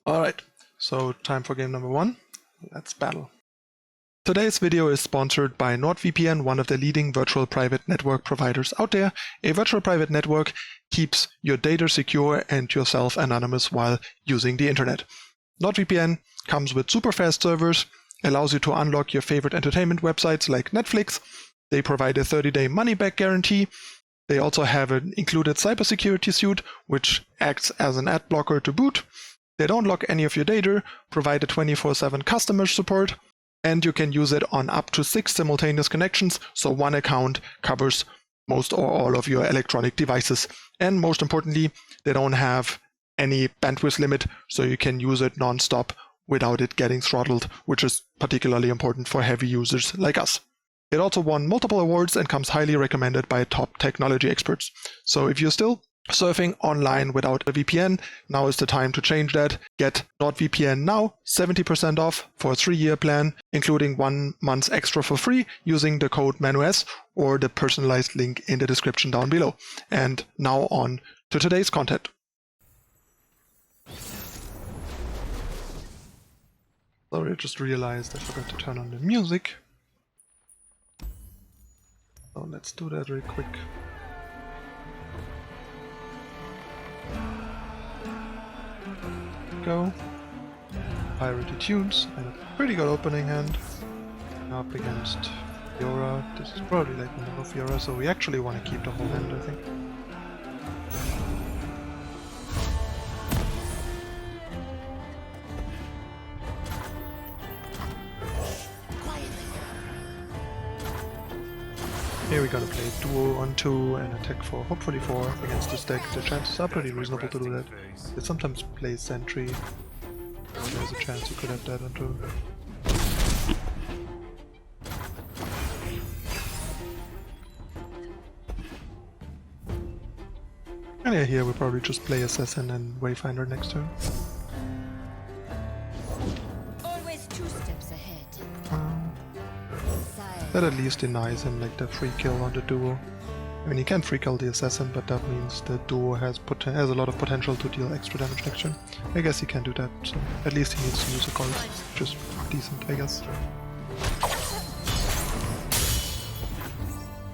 Alright, so time for game number 1. Let's battle. Today's video is sponsored by NordVPN, one of the leading virtual private network providers out there. A virtual private network keeps your data secure and yourself anonymous while using the internet. NordVPN comes with super fast servers, allows you to unlock your favorite entertainment websites like Netflix. They provide a 30-day money-back guarantee. They also have an included cybersecurity suite, which acts as an ad blocker to boot. They don't lock any of your data, provide a 24/7 customer support, and you can use it on up to 6 simultaneous connections, so one account covers most or all of your electronic devices. And most importantly, they don't have any bandwidth limit, so you can use it non-stop without it getting throttled, which is particularly important for heavy users like us. It also won multiple awards and comes highly recommended by top technology experts. So if you're still surfing online without a VPN, now is the time to change that. Get NordVPN now, 70% off for a 3-year plan, including 1 month extra for free using the code ManuS or the personalized link in the description down below. And now on to today's content. Sorry, I just realized I forgot to turn on the music. So let's do that real quick. Go. Piratey tunes and a pretty good opening hand. Now up against Fiora. This is probably like mono Fiora, so we actually want to keep the whole hand, I think. Here we're gonna play duo on 2 and attack for hopefully 4 against this deck. The chances are pretty reasonable to do that. It sometimes plays sentry, so there's a chance you could have that on 2. And yeah, here we'll probably just play Assassin and Wayfinder next turn. Always 2 steps ahead. That at least denies him like the free kill on the duo. I mean, he can free kill the assassin, but that means the duo has a lot of potential to deal extra damage next turn. I guess he can do that, so at least he needs to use a card, which is decent, I guess.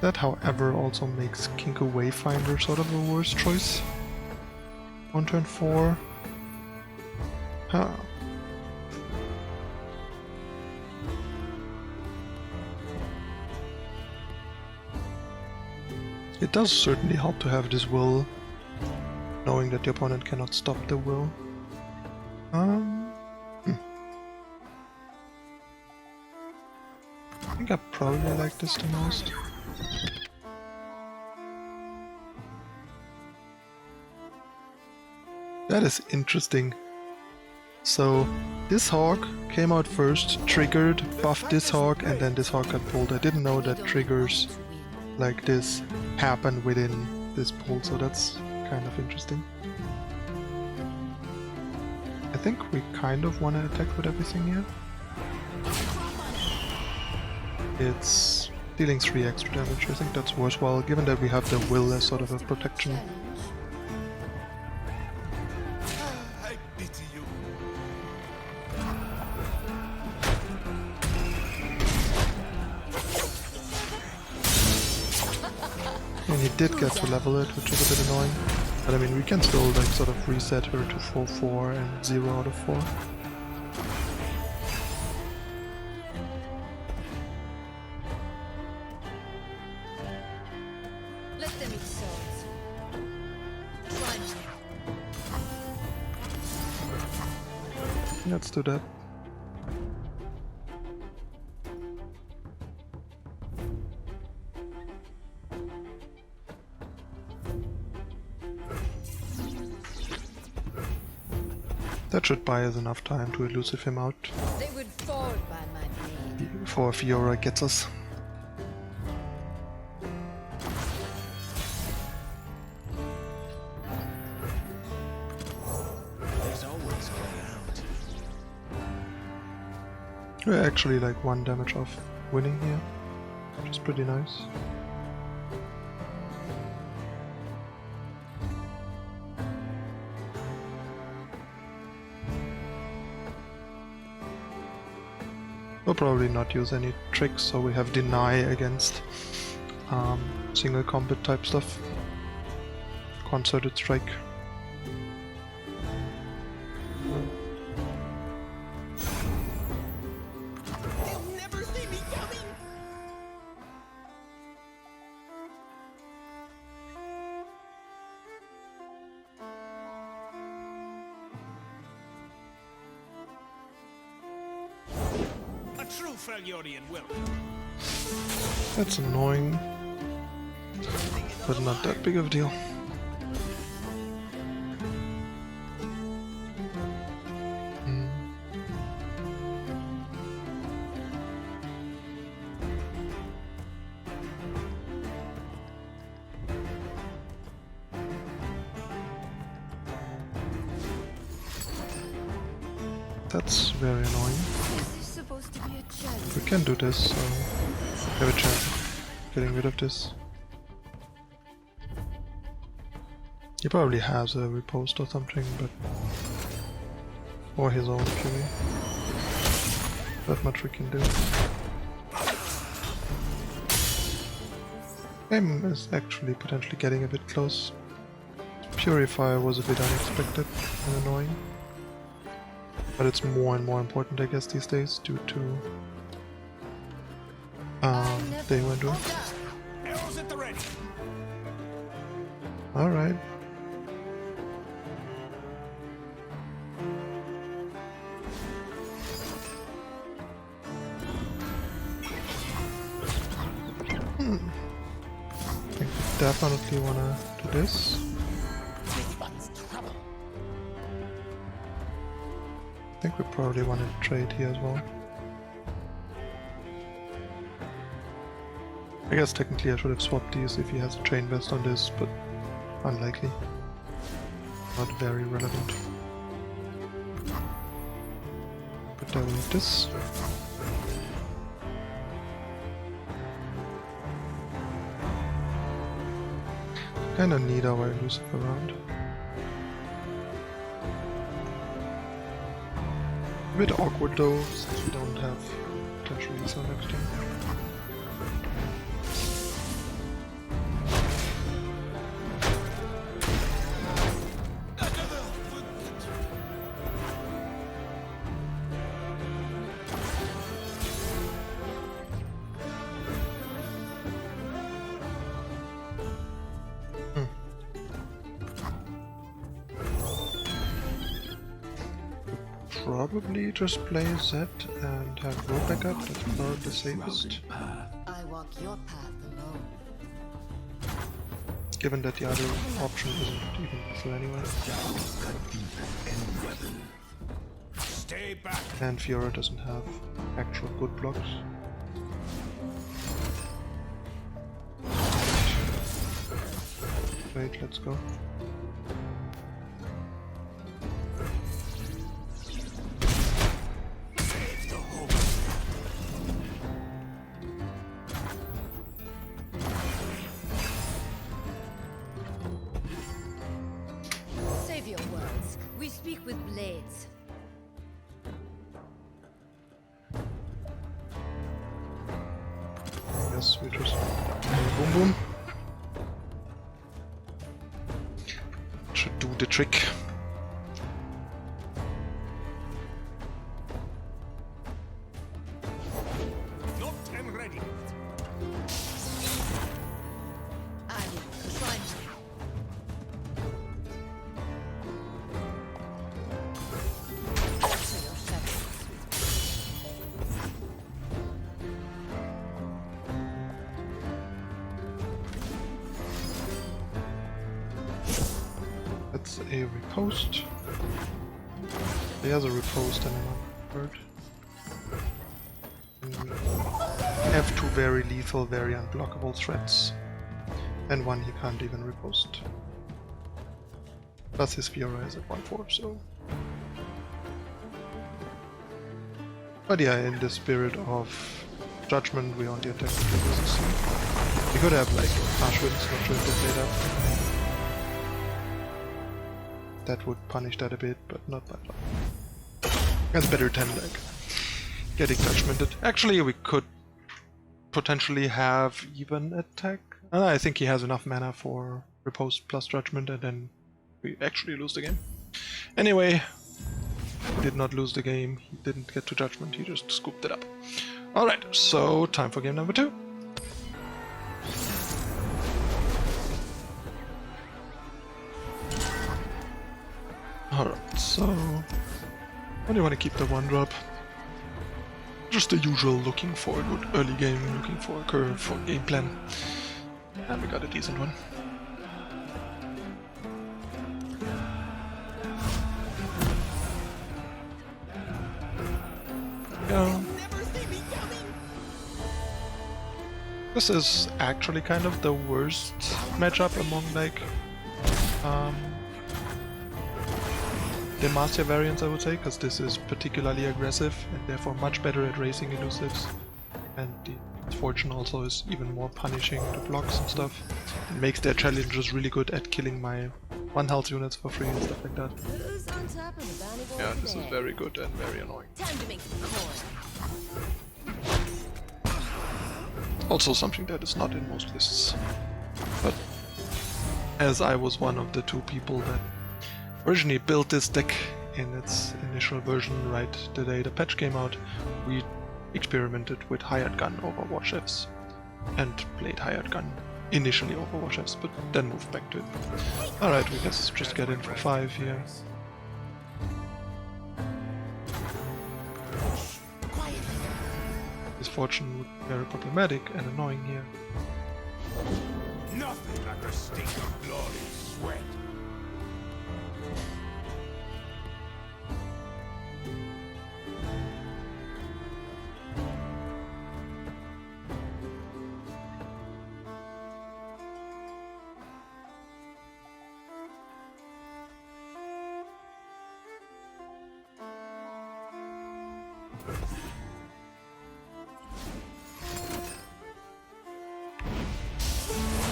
That, however, also makes Kinkou Wayfinder sort of a worse choice. On turn 4. Huh. It does certainly help to have this will, knowing that the opponent cannot stop the will. I think I probably like this the most. That is interesting. So this hawk came out first, triggered, buffed this hawk, and then this hawk got pulled. I didn't know that triggers like this happen within this pool, so that's kind of interesting. I think we kind of want to attack with everything here. It's dealing 3 extra damage. I think that's worthwhile, given that we have the will as sort of a protection. And he did get to level it, which is a bit annoying. But I mean, we can still like sort of reset her to 4/4 and 0 out of 4. Let them eat swords. Let's do that. That should buy us enough time to elusive him out They would fall by my blade. before Fiora gets us. There's always a way out. We're actually like 1 damage off winning here, which is pretty nice. We'll probably not use any tricks, so we have deny against single combat type stuff. Concerted strike. They'll never see me coming. A true Freljordian will. That's annoying, but not that big of a deal. That's very annoying. Is this supposed to be a challenge? We can do this, so we have a chance of getting rid of this. He probably has a riposte or something, but... or his own Fury. Not much we can do. Game is actually potentially getting a bit close. Purifier was a bit unexpected and annoying. But it's more and more important, I guess, these days, due to they went to. Arrows at the ready. Alright. I think we definitely wanna do this. This one's trouble. I think we probably want to trade here as well. I guess technically I should have swapped these if he has a chain vest on this, but unlikely. Not very relevant. But there we have this. Kinda need our elusive around. A bit awkward though, since we don't have potential Lisa next turn. Probably just play Z and have road backup, that's probably the safest. I walk your path alone. Given that the other option isn't even useful anyway. Stay back. And Fiora doesn't have actual good blocks. Wait, let's go. Save your words. We speak with blades. Yes, we just boom boom. Should do the trick. Locked and ready. I will find you. To your shadows. That's a riposte. He has a riposte and a bird. We have two very lethal, very unblockable threats. And one he can't even riposte. Plus his Fiora is at 1/4, so... But yeah, in the spirit of judgment, we only attack with the resistance. We could have like harsh winds, not sure if they played out. That would punish that a bit, but not by a lot. That's better 10 deck. getting judgmented. Actually, we could potentially have even attack. I think he has enough mana for Repose plus Judgment, and then we actually lose the game. Anyway, he did not lose the game, he didn't get to Judgment, he just scooped it up. Alright, so time for game number 2. Alright, so I do want to keep the 1-drop. Just the usual looking for a good early game, looking for a curve, for game plan. And we got a decent one. Go. This is actually kind of the worst matchup among like Demacia variants, I would say, because this is particularly aggressive and therefore much better at racing elusives, and the Fortune also is even more punishing to blocks and stuff. It makes their challenges really good at killing my 1 health units for free and stuff like that. Who's on top of the bounty board Yeah, this is today? very good and very annoying. Time to make some coin. Also something that is not in most lists. But as I was one of the 2 people that originally built this deck in its initial version right the day the patch came out, we experimented with hired gun over war chefs and played hired gun initially over war chefs, but then moved back to it. Alright, we guess just get in for 5 here. This Fortune would be very problematic and annoying here. Nothing like the stink of blood and sweat.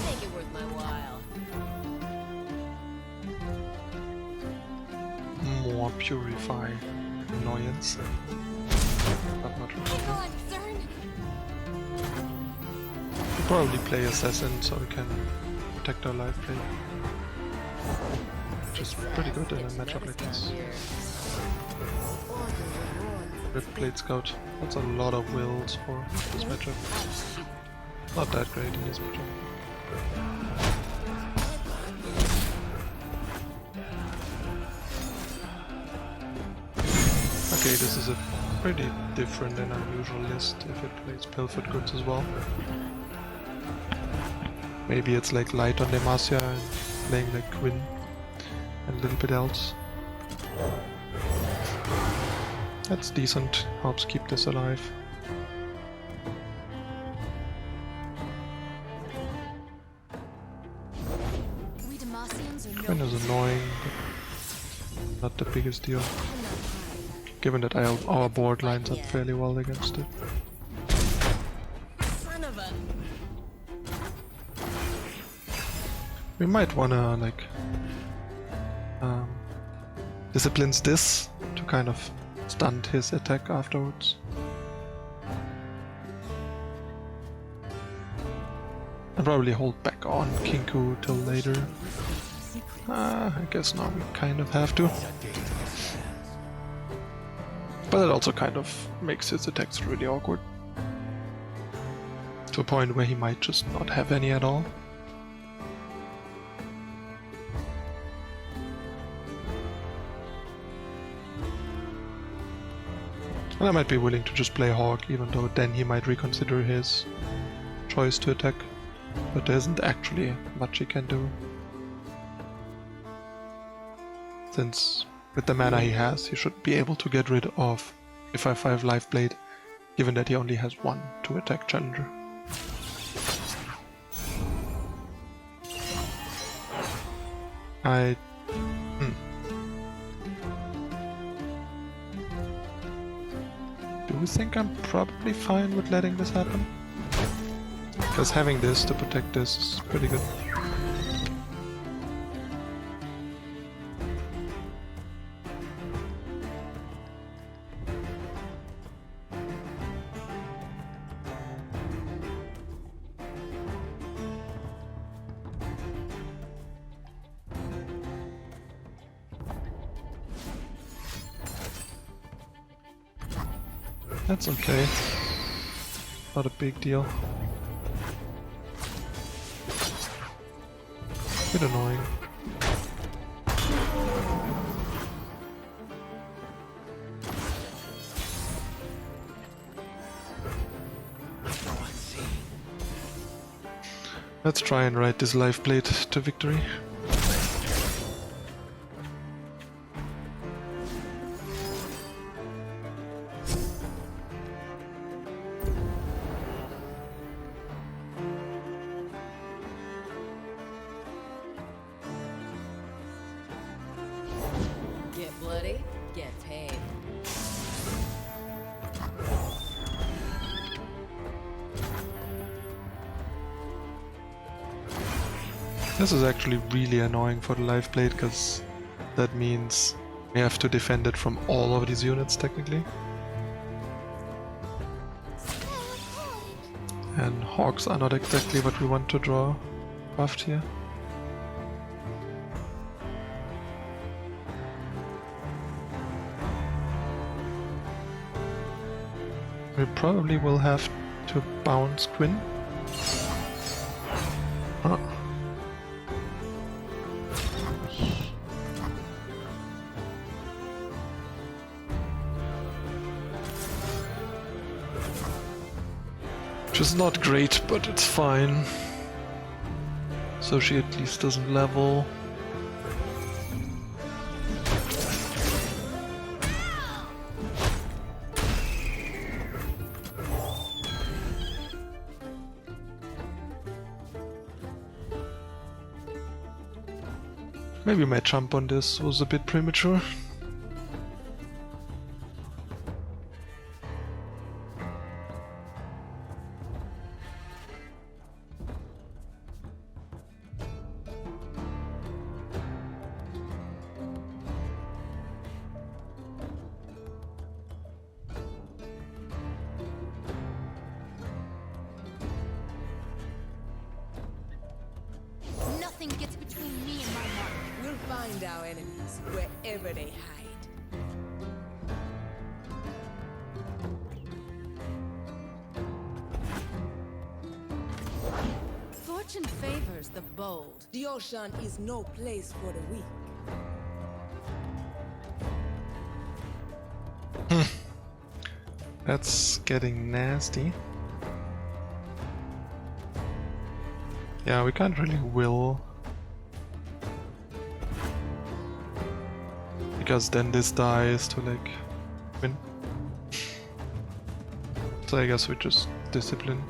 Make it worth my while. More purify annoyance. But not really. We'll probably play assassin so we can protect our life plate. Which is pretty good in a matchup like this. Rip Blade Scout. That's a lot of wills for this matchup. Not that great in this matchup. Okay, this is a pretty different and unusual list if it plays Pilfered Goods as well. Maybe it's like light on Demacia and playing like Quinn and a little bit else. That's decent, helps keep this alive. Quinn is annoying, but not the biggest deal. Given that our board lines up fairly well against it. Son of a... We might wanna like disciplines this to kind of stunt his attack afterwards. And probably hold back on Kinkou till later. I guess now we kind of have to. But it also kind of makes his attacks really awkward. To a point where he might just not have any at all. And I might be willing to just play Hawk, even though then he might reconsider his choice to attack. But there isn't actually much he can do. Since with the mana he has, he should be able to get rid of a 5/5 Life Blade, given that he only has 1 to attack Challenger. Do you think I'm probably fine with letting this happen? Because having this to protect this is pretty good. That's okay. Not a big deal. Bit annoying. Let's try and ride this life blade to victory. Get bloody, get paid. This is actually really annoying for the life blade, because that means we have to defend it from all of these units technically. And hawks are not exactly what we want to draw buffed here. We probably will have to bounce Quinn. Huh. Which is not great, but it's fine. So she at least doesn't level. Maybe my jump on this was a bit premature. Nothing gets between me and my mark. We'll find our enemies wherever they hide. Fortune favors the bold. The ocean is no place for the weak. That's getting nasty. Yeah, we can't really will. Because then this dies to like win. So I guess we just discipline.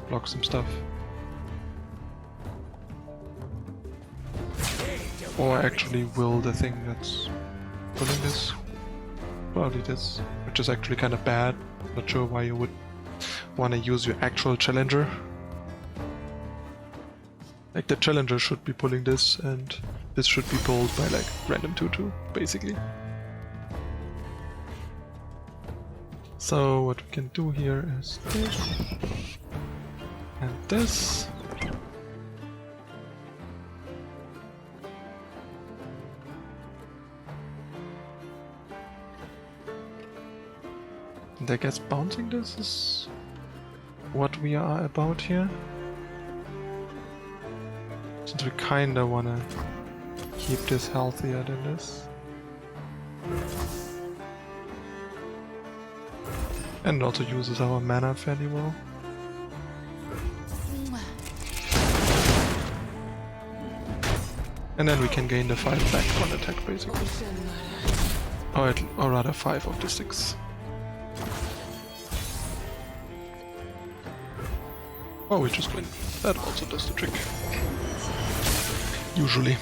Block some stuff. Or actually will the thing that's pulling this. Probably this. Which is actually kind of bad. Not sure why you would want to use your actual challenger. Like the challenger should be pulling this, and this should be pulled by like random 2-2, basically. So what we can do here is this and this. And I guess bouncing this is what we are about here. Since we kinda wanna keep this healthier than this. And also uses our mana fairly well. And then we can gain the 5 back on attack basically. Or rather 5 of the 6. Oh, we just win. That also does the trick. Usually.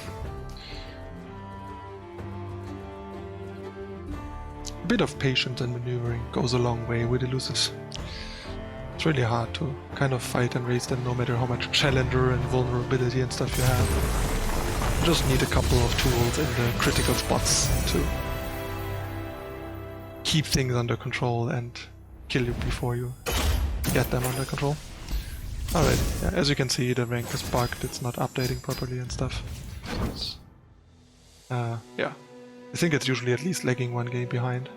A bit of patience and maneuvering goes a long way with elusives. It's really hard to kind of fight and raise them no matter how much challenger and vulnerability and stuff you have. You just need a couple of tools in the critical spots to keep things under control and kill you before you get them under control. Alright, yeah, as you can see the rank is bugged, it's not updating properly and stuff. So it's, yeah, I think it's usually at least lagging 1 game behind.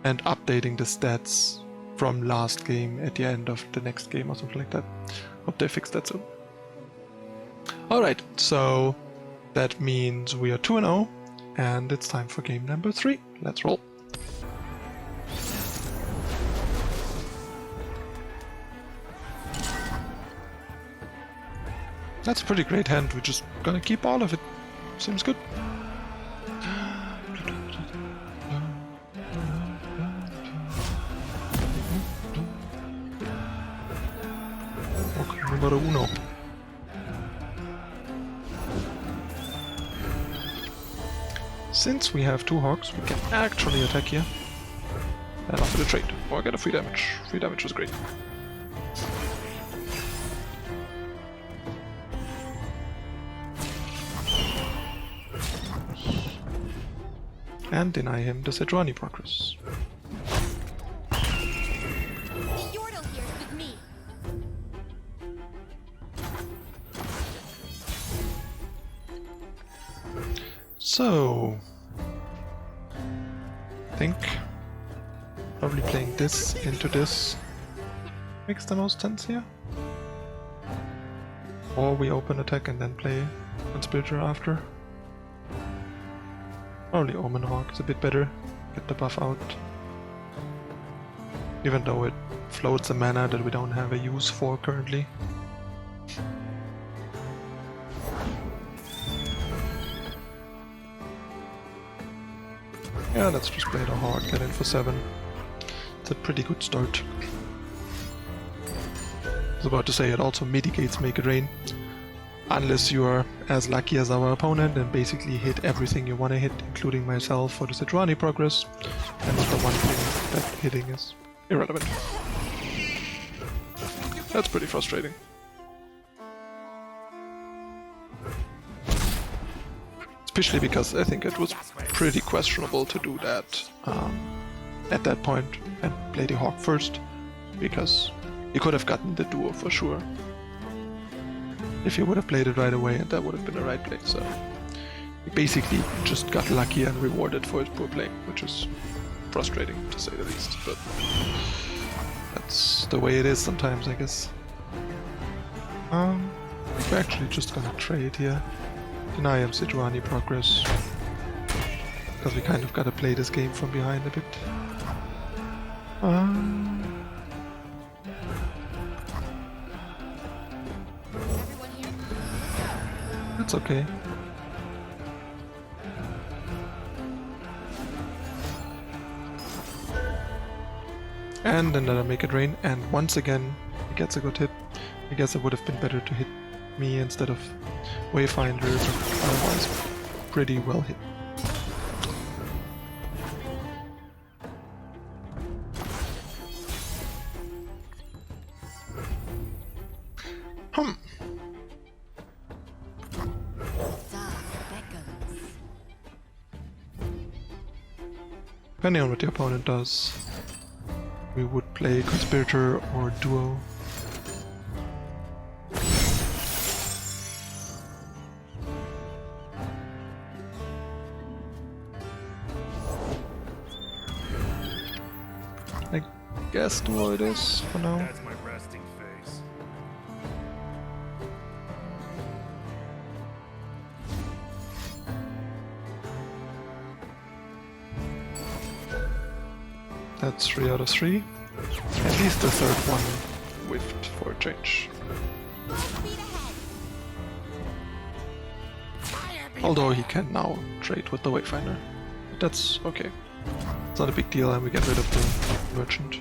and updating the stats from last game at the end of the next game or something like that. Hope they fix that soon. Alright, so that means we are 2-0 and it's time for game number 3. Let's roll. That's a pretty great hand, we're just gonna keep all of it. Seems good. Okay, numero uno. Since we have 2 hogs, we can actually attack here and offer the trade, or get a free damage. Free damage is great. And deny him the Sejuani progress. Yordle here's with me. So, I think probably playing this into this makes the most sense here. Or we open attack and then play Conspirator after. Probably Omen Hawk is a bit better, get the buff out. Even though it floats a mana that we don't have a use for currently. Yeah, let's just play the Hawk, get in for 7. It's a pretty good start. I was about to say it also mitigates Make It Rain. Unless you are as lucky as our opponent and basically hit everything you want to hit, including myself for the Sejuani progress, and not the one thing that hitting is irrelevant. That's pretty frustrating. Especially because I think it was pretty questionable to do that at that point and play the Hawk first, because you could have gotten the duo for sure. If you would have played it right away, and that would have been the right play, so he basically just got lucky and rewarded for his poor play, which is frustrating to say the least, but that's the way it is sometimes, I guess. We're actually just gonna trade here. Deny him Sejuani progress, because we kind of gotta play this game from behind a bit. That's okay. And another Make It Rain, and once again he gets a good hit. I guess it would have been better to hit me instead of Wayfinder, but otherwise pretty well hit. Depending on what the opponent does, we would play Conspirator or Duo. I guess Duo it is for now. That's my resting face. That's 3 out of 3. At least the third one whiffed for a change. Although he can now trade with the Wayfinder. But that's okay. It's not a big deal and we get rid of the merchant.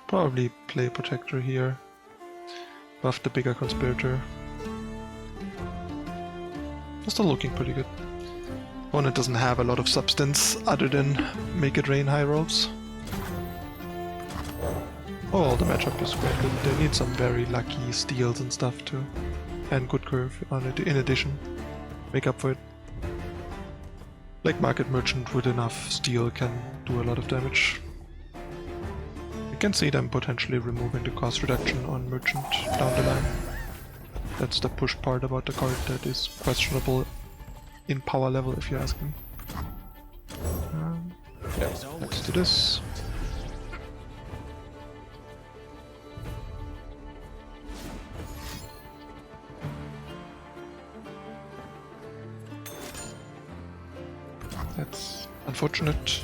Probably play Protector here. Buff the bigger Conspirator. They're still looking pretty good. Opponent doesn't have a lot of substance other than Make It Rain high rolls. Oh, the matchup is quite good. They need some very lucky steals and stuff too. And good curve on it in addition. Make up for it. Like Market Merchant with enough steel can do a lot of damage. You can see them potentially removing the cost reduction on Merchant down the line. That's the push part about the card that is questionable in power level, if you ask me. Yeah, let's do this. That's unfortunate.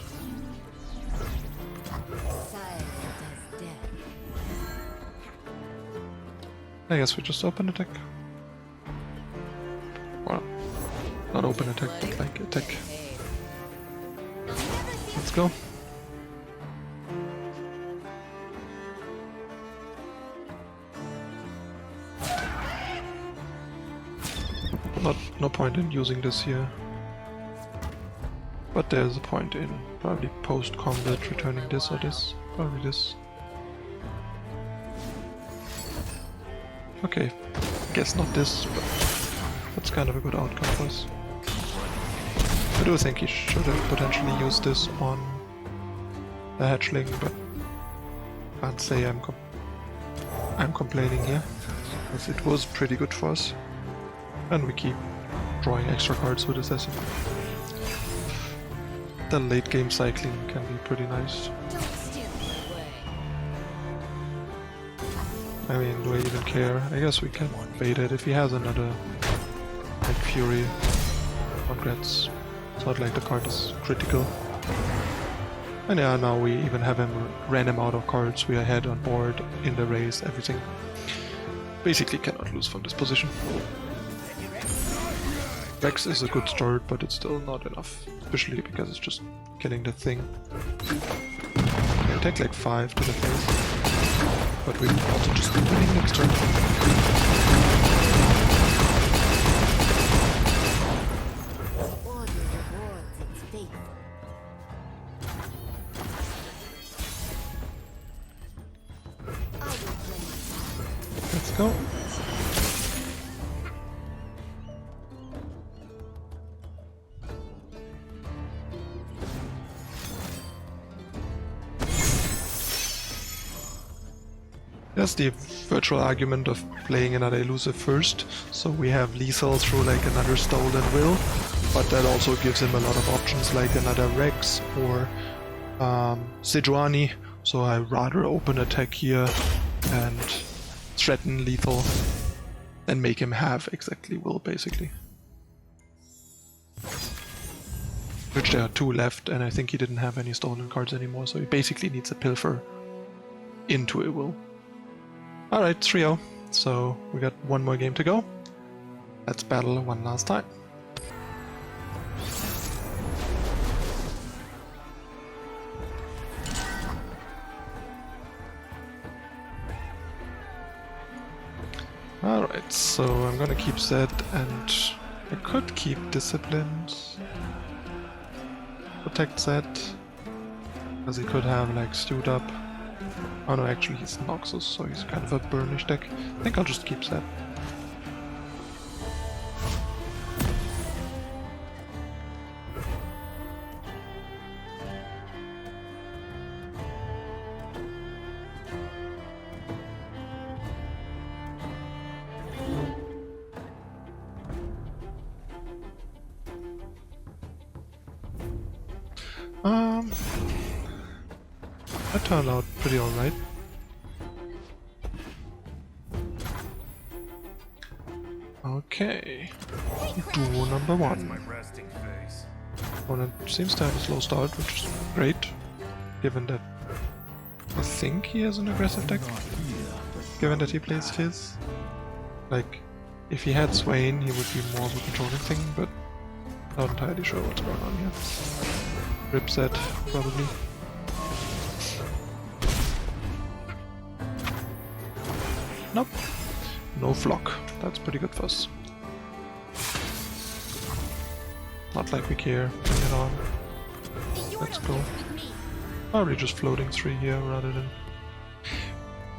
Silent as death. I guess we just open attack. Well, not open attack, but like attack. Let's go. No point in using this here. But there's a point in probably post-combat returning this or this. Probably this. Okay, guess not this, but that's kind of a good outcome for us. I do think he should have potentially used this on the hatchling, but can't say I'm complaining here, because it was pretty good for us. And we keep drawing extra cards with Assassin. The late game cycling can be pretty nice. Don't steal my way. I mean, do I even care? I guess we can bait it. If he has another like Fury, congrats. It's not like the card is critical. And yeah, now we even have ran him out of cards. We are ahead on board, in the race, everything. Basically cannot lose from this position. Rex is a good start, but it's still not enough. Especially because it's just killing the thing. Okay, take like 5 to the face. But we also just keep winning next turn. Order rewards its faithful. I will play my part. Let's go. There's the virtual argument of playing another elusive first, so we have lethal through like another stolen will, but that also gives him a lot of options like another Rex or Sejuani, so I rather open attack here and threaten lethal and make him have exactly will basically. Which there are 2 left, and I think he didn't have any stolen cards anymore, so he basically needs a pilfer into a will. Alright, 3-0. So we got 1 more game to go. Let's battle one last time. Alright, so I'm gonna keep Zed, and I could keep Disciplined. Protect Zed, because he could have like stewed up. Oh no, actually he's Noxus, so he's kind of a burnish deck. I think I'll just keep that. That turned out pretty alright. Okay. Duo number 1. My resting face. Opponent seems to have a slow start, which is great, given that I think he has an aggressive deck. Given that he plays Fizz. Like, if he had Swain, he would be more of a controlling thing, but not entirely sure what's going on here. Ripset, probably. Nope. No flock. That's pretty good for us. Not like we care. Bring it on. Let's go. Probably just floating 3 here rather than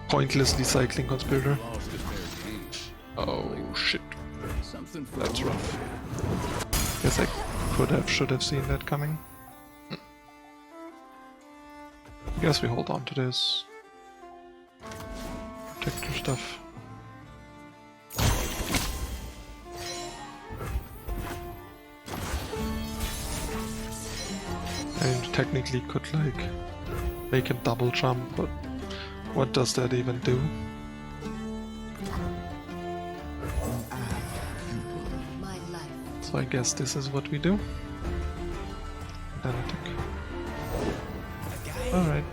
pointlessly cycling Conspirator. Oh shit. That's rough. Guess I should have seen that coming. Guess we hold on to this. protector stuff. And technically could like make him double jump, but what does that even do? My life. So I guess this is what we do. Then attack. Alright.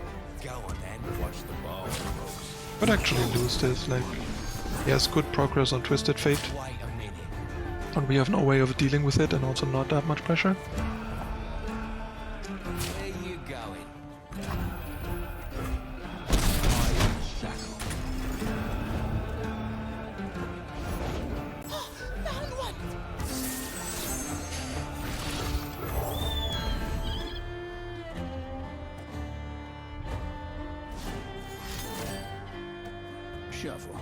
Go on then, watch the ball, folks. But actually lose this, like, he has good progress on Twisted Fate, Wait a minute. and we have no way of dealing with it and also not that much pressure. Where you going? Found one! Shuffle.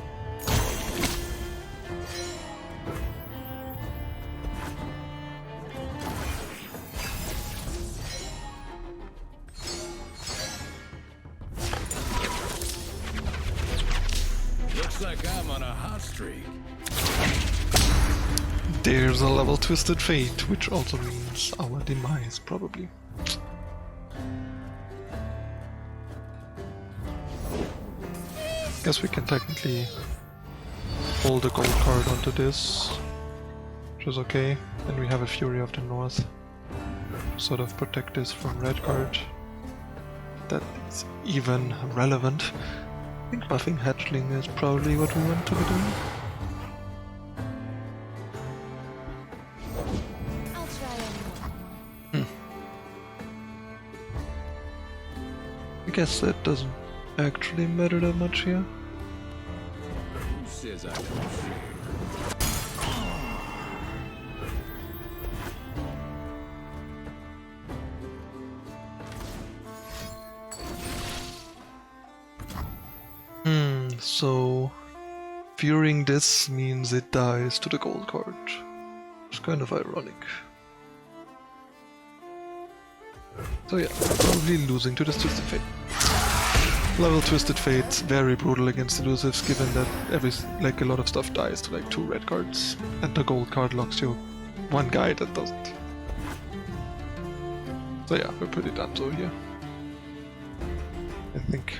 Looks like I'm on a hot streak. There's a level Twisted Fate, which also means our demise, probably. Guess we can technically hold the gold card onto this, which is okay. Then we have a Fury of the North, sort of protect this from red card. That is even relevant. I think buffing Hatchling is probably what we want to be doing. I'll try anymore. I guess that doesn't actually matter that much here. Who says I don't fear? So fearing this means it dies to the gold card. It's kind of ironic. So yeah, probably losing to this Twisted Fate. Level Twisted Fate's very brutal against elusives, given that a lot of stuff dies to like 2 red cards, and the gold card locks you one guy that doesn't. So yeah, we're pretty done so here, I think.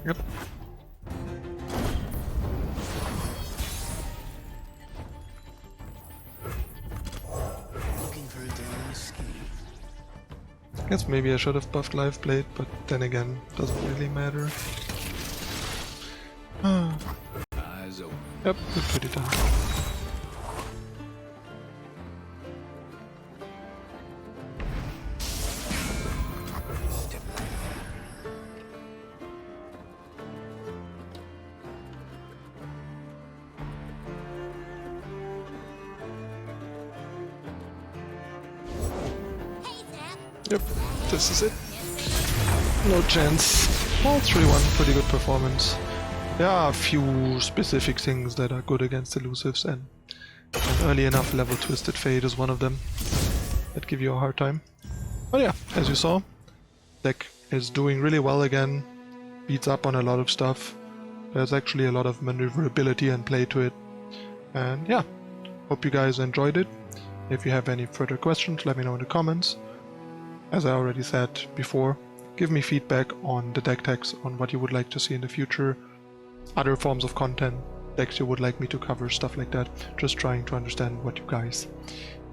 Yep. Looking for a day on the ski. Guess maybe I should have buffed Life Blade, but then again, doesn't really matter. Eyes open. Yep, we're pretty done. Yep, this is it. No chance. Well, 3-1, pretty good performance. There are a few specific things that are good against elusives, and an early enough level Twisted Fate is one of them that give you a hard time. But yeah, as you saw, deck is doing really well again, beats up on a lot of stuff. There's actually a lot of maneuverability and play to it. And yeah, hope you guys enjoyed it. If you have any further questions, let me know in the comments. As I already said before, give me feedback on the deck tags, on what you would like to see in the future, other forms of content, decks you would like me to cover, stuff like that. Just trying to understand what you guys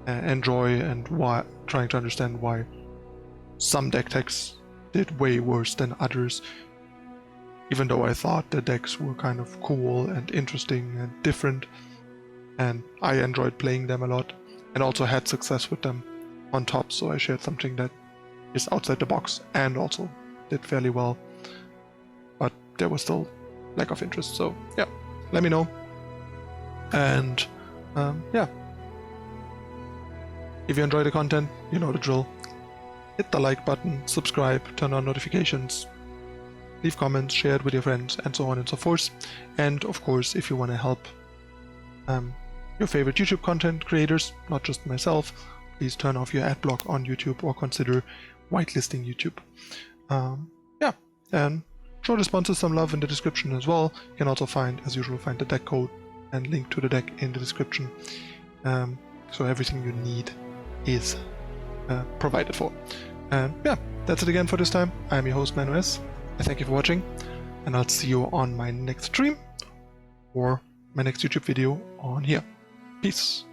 enjoy, and why, trying to understand why some deck tags did way worse than others. Even though I thought the decks were kind of cool and interesting and different, and I enjoyed playing them a lot, and also had success with them on top, so I shared something that is outside the box and also did fairly well, but there was still lack of interest. So yeah, let me know. And yeah, if you enjoy the content, you know the drill. Hit the like button, subscribe, turn on notifications, leave comments, share it with your friends, and so on and so forth. And of course, if you want to help your favorite YouTube content creators, not just myself. Please turn off your ad block on YouTube or consider whitelisting YouTube. Yeah, and show the sponsors some love in the description as well. You can also find, as usual, find the deck code and link to the deck in the description. So everything you need is provided for. And yeah, that's it again for this time. I'm your host, ManuS. I thank you for watching, and I'll see you on my next stream or my next YouTube video on here. Peace.